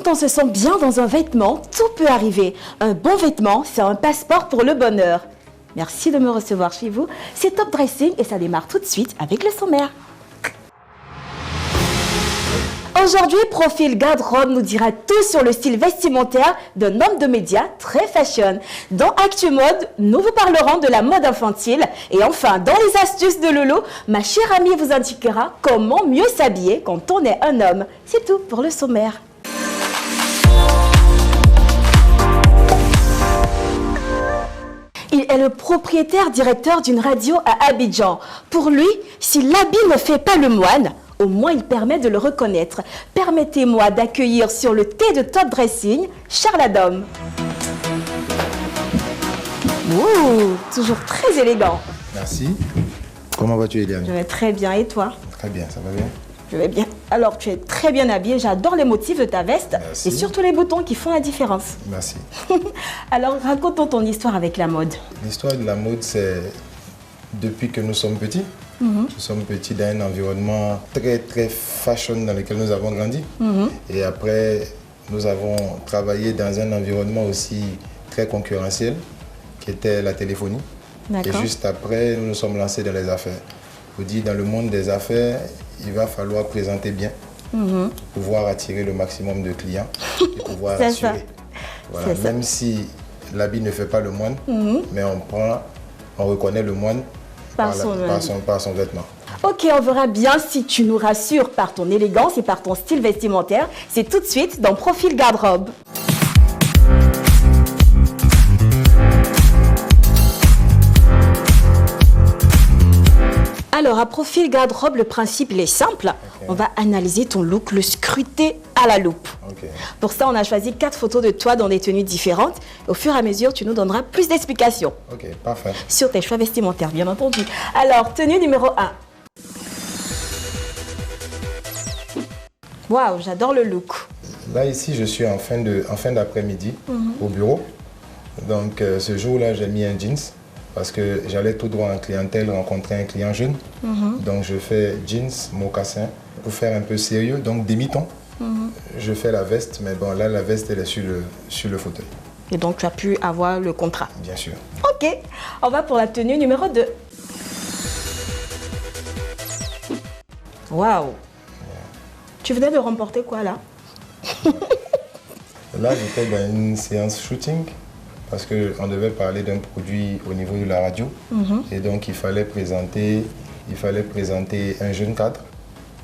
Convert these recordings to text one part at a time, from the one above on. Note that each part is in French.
on se sent bien dans un vêtement, tout peut arriver. Un bon vêtement, c'est un passeport pour le bonheur. Merci de me recevoir chez vous. C'est Top Dressing et ça démarre tout de suite avec le sommaire. Aujourd'hui, Profil Garde-robe nous dira tout sur le style vestimentaire d'un homme de médias très fashion. Dans Actu Mode, nous vous parlerons de la mode infantile. Et enfin, dans les astuces de Lolo, ma chère amie vous indiquera comment mieux s'habiller quand on est un homme. C'est tout pour le sommaire. Il est le propriétaire directeur d'une radio à Abidjan. Pour lui, si l'habit ne fait pas le moine, au moins il permet de le reconnaître. Permettez-moi d'accueillir sur le thé de Top Dressing, Charles Adam. Ouh, toujours très élégant. Merci. Comment vas-tu, Eliane? Je vais très bien, et toi? Très bien, ça va bien? Je vais bien. Alors, tu es très bien habillé, j'adore les motifs de ta veste. Merci. Et surtout les boutons qui font la différence. Merci. Alors, raconte-nous ton histoire avec la mode. L'histoire de la mode, c'est depuis que nous sommes petits. Nous sommes petits dans un environnement très, très fashion dans lequel nous avons grandi. Et après, nous avons travaillé dans un environnement aussi très concurrentiel, qui était la téléphonie. Et juste après, nous nous sommes lancés dans les affaires. Je vous dis, dans le monde des affaires, il va falloir présenter bien, pour pouvoir attirer le maximum de clients et pouvoir assurer. Voilà. Même si l'habit ne fait pas le moine, mais on reconnaît le moine par son vêtement. Ok, on verra bien si tu nous rassures par ton élégance et par ton style vestimentaire. C'est tout de suite dans Profil Garde-robe. Alors, à Profil Garde-robe, le principe il est simple. On va analyser ton look, le scruter à la loupe. Pour ça, on a choisi 4 photos de toi dans des tenues différentes. Au fur et à mesure, tu nous donneras plus d'explications. Ok, parfait. Sur tes choix vestimentaires, bien entendu. Alors, tenue numéro 1. Waouh, j'adore le look. Là, ici, je suis en fin d'après-midi au bureau. Donc, ce jour-là, j'ai mis un jeans parce que j'allais tout droit en clientèle rencontrer un client jeune. Donc, je fais jeans, mocassin pour faire un peu sérieux. Donc, demi-ton. Je fais la veste, mais bon, là, la veste, elle est sur le fauteuil. Et donc, tu as pu avoir le contrat. Bien sûr. Ok, on va pour la tenue numéro 2. Waouh. Tu venais de remporter quoi, là? Là, j'étais dans une séance shooting parce qu'on devait parler d'un produit au niveau de la radio. Et donc, il fallait présenter un jeune cadre,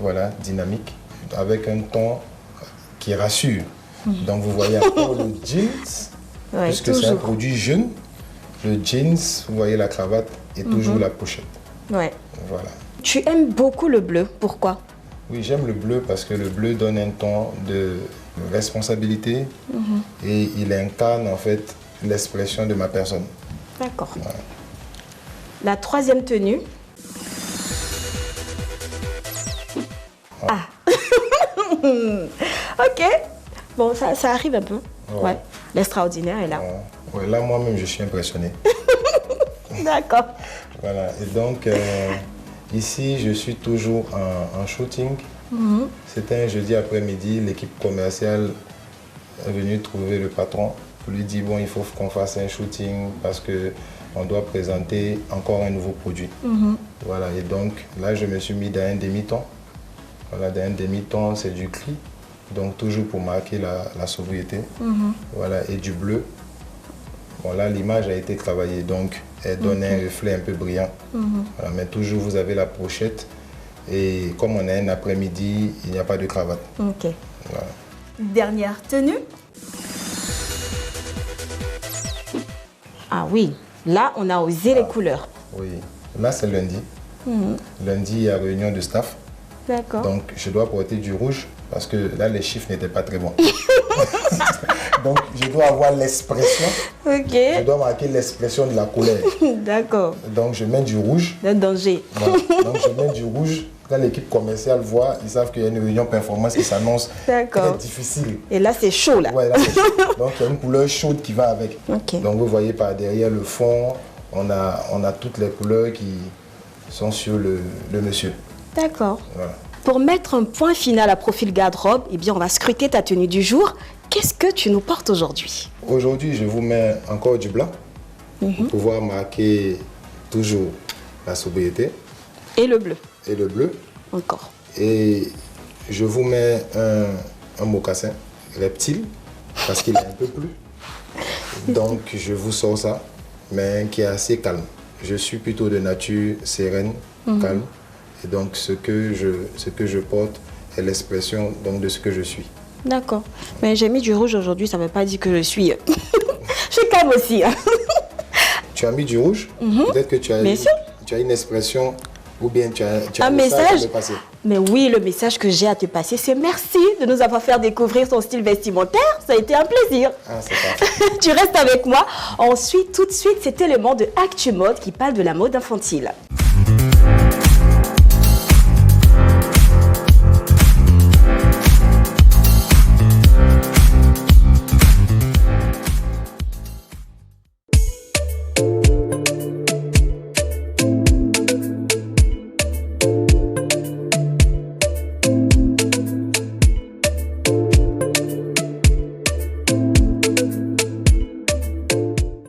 voilà, dynamique, avec un ton qui rassure. Donc, vous voyez encore le jeans, puisque c'est un produit jeune. Le jeans, vous voyez la cravate et toujours la pochette. Ouais. Voilà. Tu aimes beaucoup le bleu, pourquoi? Oui, j'aime le bleu parce que le bleu donne un ton de responsabilité et il incarne en fait l'expression de ma personne. D'accord. Voilà. La troisième tenue. Ah. Ok. Bon, ça arrive un peu. Ouais. L'extraordinaire est là. Ouais, là, moi-même, je suis impressionné. D'accord. Voilà. Et donc, ici, je suis toujours en shooting. C'était un jeudi après-midi. L'équipe commerciale est venue trouver le patron pour lui dire, bon, il faut qu'on fasse un shooting parce qu'on doit présenter encore un nouveau produit. Voilà. Et donc, là, je me suis mis dans un demi-ton. Voilà, dans un demi-ton, c'est du gris. Donc, toujours pour marquer la sobriété. Voilà, et du bleu. Bon, là, l'image a été travaillée, donc elle donne un reflet un peu brillant. Voilà, mais toujours, vous avez la pochette. Et comme on a un après-midi, il n'y a pas de cravate. Ok. Voilà. Dernière tenue. Ah oui, là, on a osé les couleurs. Oui, là, c'est lundi. Lundi, il y a réunion de staff. D'accord. Donc, je dois porter du rouge parce que là, les chiffres n'étaient pas très bons. Donc, je dois avoir l'expression. Ok. Je dois marquer l'expression de la colère. D'accord. Donc, je mets du rouge. Le danger. Voilà. Donc, je mets du rouge. Quand l'équipe commerciale voit, ils savent qu'il y a une réunion performance qui s'annonce très difficile. Et là, c'est chaud, là. Ouais, là, c'est chaud. Donc, il y a une couleur chaude qui va avec. Ok. Donc, vous voyez par derrière le fond, on a toutes les couleurs qui sont sur le monsieur. D'accord. Voilà. Pour mettre un point final à Profil Garde-robe, eh bien, on va scruter ta tenue du jour. Qu'est-ce que tu nous portes aujourd'hui? Aujourd'hui, je vous mets encore du blanc pour pouvoir marquer toujours la sobriété. Et le bleu. Et le bleu. Encore. Et je vous mets un mocassin reptile parce qu'il est un peu plus. Donc, je vous sors ça, mais qui est assez calme. Je suis plutôt de nature sereine, calme. Et donc, ce que je porte est l'expression donc, de ce que je suis. D'accord. Mais j'ai mis du rouge aujourd'hui, ça ne veut pas dire que je suis... je suis calme aussi. Hein. Tu as mis du rouge? Peut-être que tu as une expression ou bien tu as un message à me passer. Mais oui, le message que j'ai à te passer, c'est merci de nous avoir fait découvrir ton style vestimentaire. Ça a été un plaisir. Ah, c'est parfait. Tu restes avec moi. On suit tout de suite cet élément de Actu Mode qui parle de la mode infantile.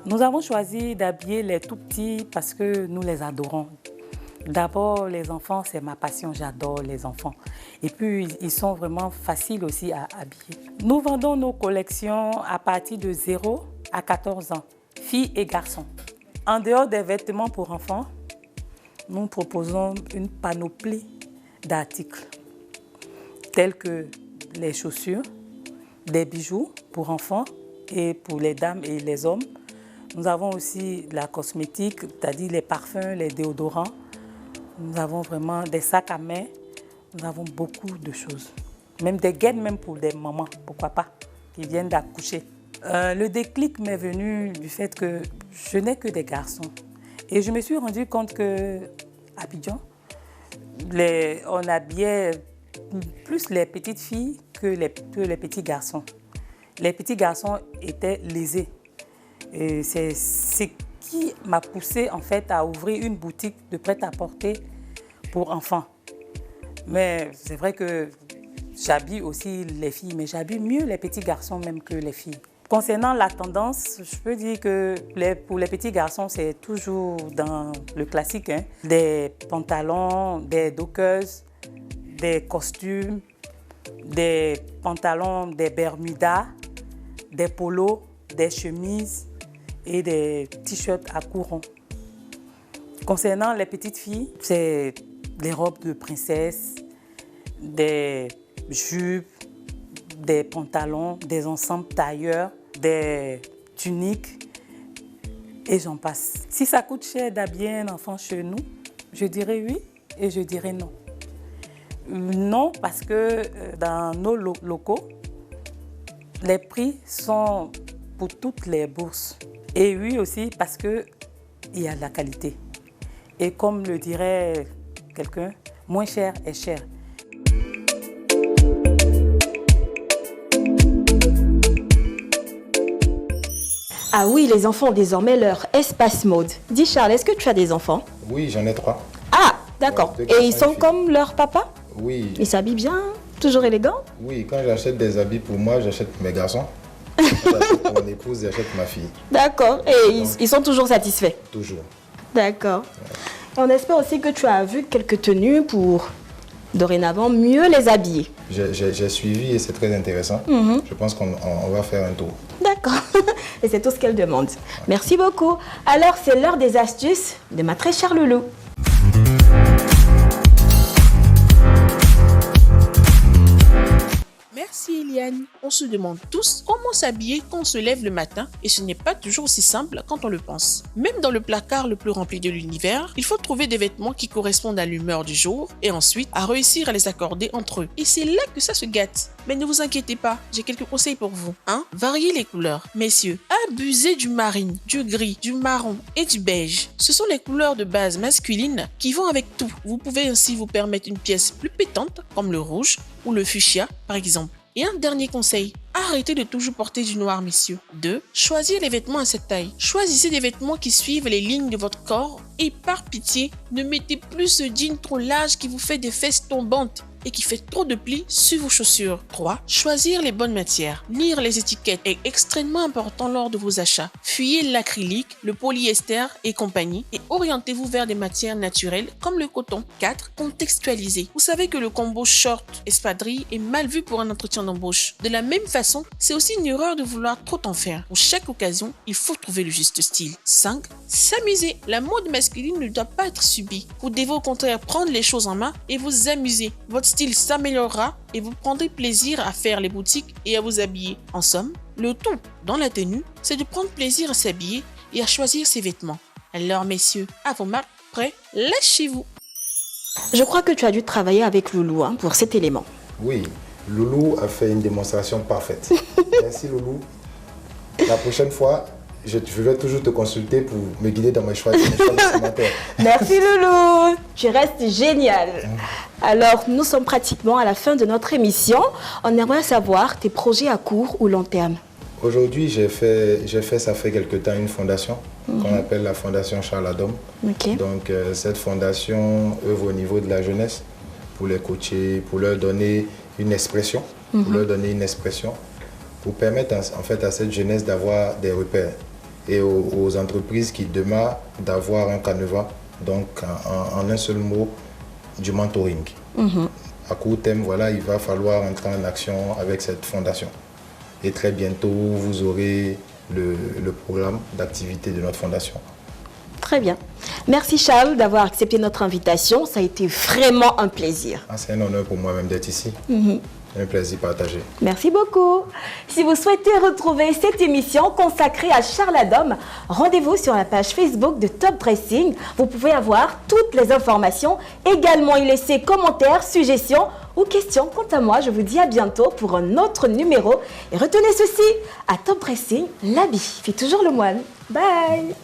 Nous avons choisi d'habiller les tout petits parce que nous les adorons. D'abord, les enfants, c'est ma passion, j'adore les enfants. Et puis, ils sont vraiment faciles aussi à habiller. Nous vendons nos collections à partir de 0 à 14 ans, filles et garçons. En dehors des vêtements pour enfants, nous proposons une panoplie d'articles tels que les chaussures, des bijoux pour enfants et pour les dames et les hommes. Nous avons aussi la cosmétique, c'est-à-dire les parfums, les déodorants. Nous avons vraiment des sacs à main. Nous avons beaucoup de choses. Même des gaines, même pour des mamans, pourquoi pas, qui viennent d'accoucher. Le déclic m'est venu du fait que je n'ai que des garçons. Et je me suis rendu compte qu'à Abidjan, on habillait plus les petites filles que les petits garçons. Les petits garçons étaient lésés. Et c'est ce qui m'a poussée en fait à ouvrir une boutique de prêt-à-porter pour enfants. Mais c'est vrai que j'habille aussi les filles, mais j'habille mieux les petits garçons même que les filles. Concernant la tendance, je peux dire que pour les petits garçons, c'est toujours dans le classique, hein, des pantalons, des dockers, des costumes, des pantalons, des bermudas, des polos, des chemises et des t-shirts à courant. Concernant les petites filles, c'est des robes de princesse, des jupes, des pantalons, des ensembles tailleurs, des tuniques et j'en passe. Si ça coûte cher d'habiller un enfant chez nous, je dirais oui et je dirais non. Non, parce que dans nos locaux, les prix sont pour toutes les bourses. Et oui aussi parce qu'il y a de la qualité. Et comme le dirait quelqu'un, moins cher est cher. Ah oui, les enfants ont désormais leur espace mode. Dis Charles, est-ce que tu as des enfants? Oui, j'en ai 3. Ah, d'accord. Ouais, et ils sont comme leur papa? Oui. Ils s'habillent bien? Toujours élégants? Oui, quand j'achète des habits pour moi, j'achète pour mes garçons. Quand j'achète pour mon épouse, j'achète ma fille. D'accord. Et ils sont toujours satisfaits? Toujours. D'accord. Ouais. On espère aussi que tu as vu quelques tenues pour dorénavant mieux les habiller. J'ai suivi et c'est très intéressant. Je pense qu'on va faire un tour. D'accord. Et c'est tout ce qu'elle demande. Merci beaucoup. Alors, c'est l'heure des astuces de ma très chère Loulou. Merci Eliane. On se demande tous comment s'habiller quand on se lève le matin et ce n'est pas toujours aussi simple quand on le pense. Même dans le placard le plus rempli de l'univers, il faut trouver des vêtements qui correspondent à l'humeur du jour et ensuite à réussir à les accorder entre eux. Et c'est là que ça se gâte. Mais ne vous inquiétez pas, j'ai quelques conseils pour vous. Variez les couleurs. Messieurs, abusez du marine, du gris, du marron et du beige. Ce sont les couleurs de base masculines qui vont avec tout. Vous pouvez ainsi vous permettre une pièce plus pétante comme le rouge ou le fuchsia par exemple. Et un dernier conseil, Arrêtez de toujours porter du noir, messieurs. 2. Choisir les vêtements à cette taille. Choisissez des vêtements qui suivent les lignes de votre corps et par pitié, ne mettez plus ce jean trop large qui vous fait des fesses tombantes et qui fait trop de plis sur vos chaussures. 3. Choisir les bonnes matières. Lire les étiquettes est extrêmement important lors de vos achats. Fuyez l'acrylique, le polyester et compagnie et orientez-vous vers des matières naturelles comme le coton. 4. Contextualisez. Vous savez que le combo short-espadrille est mal vu pour un entretien d'embauche. De la même façon, c'est aussi une erreur de vouloir trop en faire. Pour chaque occasion, il faut trouver le juste style. 5. S'amuser. La mode masculine ne doit pas être subie. Vous devez au contraire prendre les choses en main et vous amuser. Votre style s'améliorera et vous prendrez plaisir à faire les boutiques et à vous habiller. En somme, le tout dans la tenue, c'est de prendre plaisir à s'habiller et à choisir ses vêtements. Alors messieurs, à vos marques, prêts, lâchez-vous. Je crois que tu as dû travailler avec Loulou pour cet élément. Oui, Loulou a fait une démonstration parfaite. Merci Loulou. La prochaine fois, je vais toujours te consulter pour me guider dans mes choix vestimentaires. Merci Loulou, tu restes génial. Alors, nous sommes pratiquement à la fin de notre émission. On aimerait savoir tes projets à court ou long terme. Aujourd'hui, j'ai fait, ça fait quelque temps, une fondation qu'on appelle la Fondation Charles Adom. Okay. Donc, cette fondation œuvre au niveau de la jeunesse pour les coacher, pour leur donner une expression, pour permettre en fait à cette jeunesse d'avoir des repères et aux entreprises qui demandent d'avoir un canevas, donc en un seul mot, du mentoring. À court terme, voilà, il va falloir entrer en action avec cette fondation. Et très bientôt, vous aurez le programme d'activité de notre fondation. Très bien. Merci Charles d'avoir accepté notre invitation. Ça a été vraiment un plaisir. C'est un honneur pour moi-même d'être ici. Un plaisir partagé. Merci beaucoup. Si vous souhaitez retrouver cette émission consacrée à Charles Adom, rendez-vous sur la page Facebook de Top Dressing. Vous pouvez avoir toutes les informations, également y laisser commentaires, suggestions ou questions. Quant à moi, je vous dis à bientôt pour un autre numéro. Et retenez ceci, à Top Dressing, l'habit fait toujours le moine. Bye.